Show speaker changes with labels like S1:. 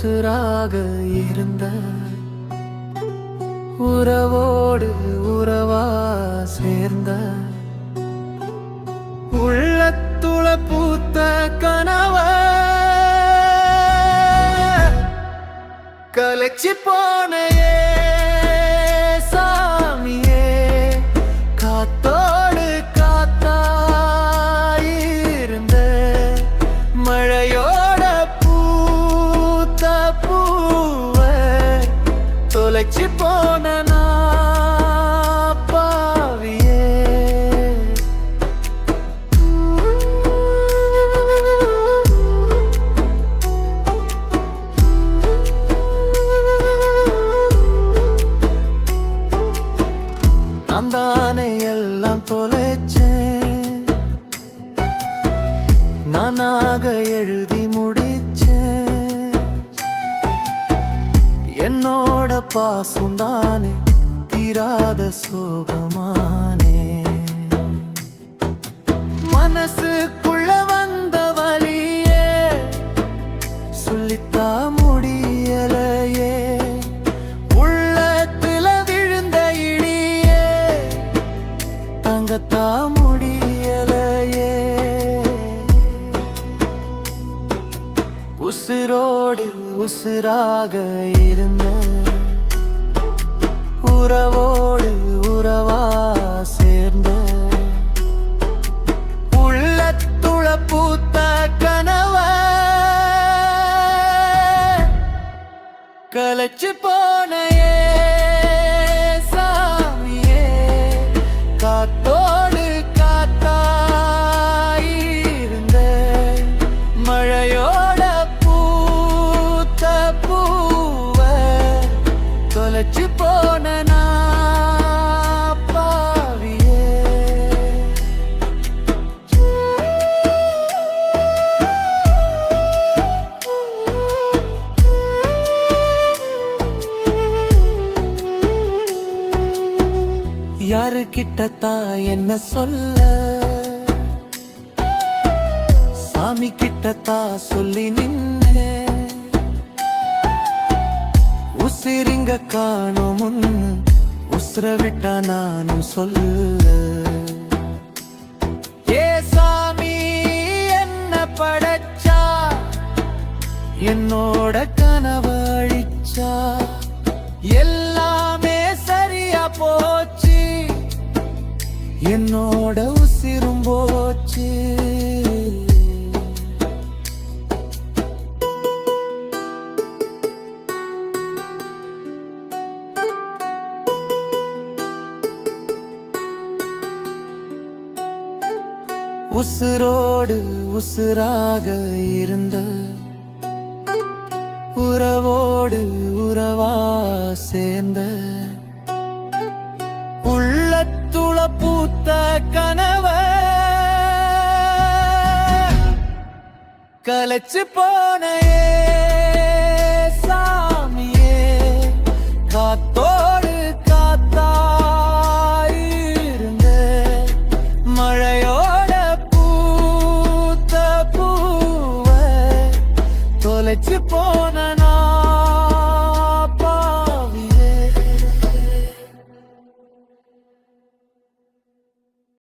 S1: உசுராக இருந்த உறவோடு உறவா சேர்ந்த உள்ளத்துள பூத்த கனவ கலைச்சி போனையே சாமியே காத்தோடு காத்தாயிருந்த மழையோட பூத்த பூவ தொலைச்சி போன பாவியே. நான் தானே எல்லாம் தொலைச்சேன், நானாக எழுதி முடிச்சேன். என்னோட பாசம் தானே தீராத சோகமானே. மனசுக்குள்ள வந்த வலியே சொல்லித்தா முடியலையே. உள்ளத்துல விழுந்த இடியே தங்கத்தா முடியலையே. உசுரோடு உசுராக இருந்த உறவோடு உறவா சேர்ந்த உள்ளத்துள பூத்த கனவ கலைச்சு போனையே சாமியே. காத்தோடு காத்தாயிருந்த மழையோட பூத்த பூவ தொலைச்சு போன பாவியே. யாரு கிட்டத்தான் என்ன சொல்ல, சாமி கிட்டத்தான் சொல்லி நின்னே. உசிரிங்க காணும் உசுர விட்டா நானும் சொல்ல. ஏ சாமி என்ன படைச்சா, என்னோட கனவு அழிச்சா. எல்லாமே சரியா போச்சு, என்னோட உசிரும் போச்சு. உசுரோடு உசுராக இருந்த உறவோடு உறவா சேர்ந்த உள்ளத்துள பூத்த கனவ கலைச்சு போனையே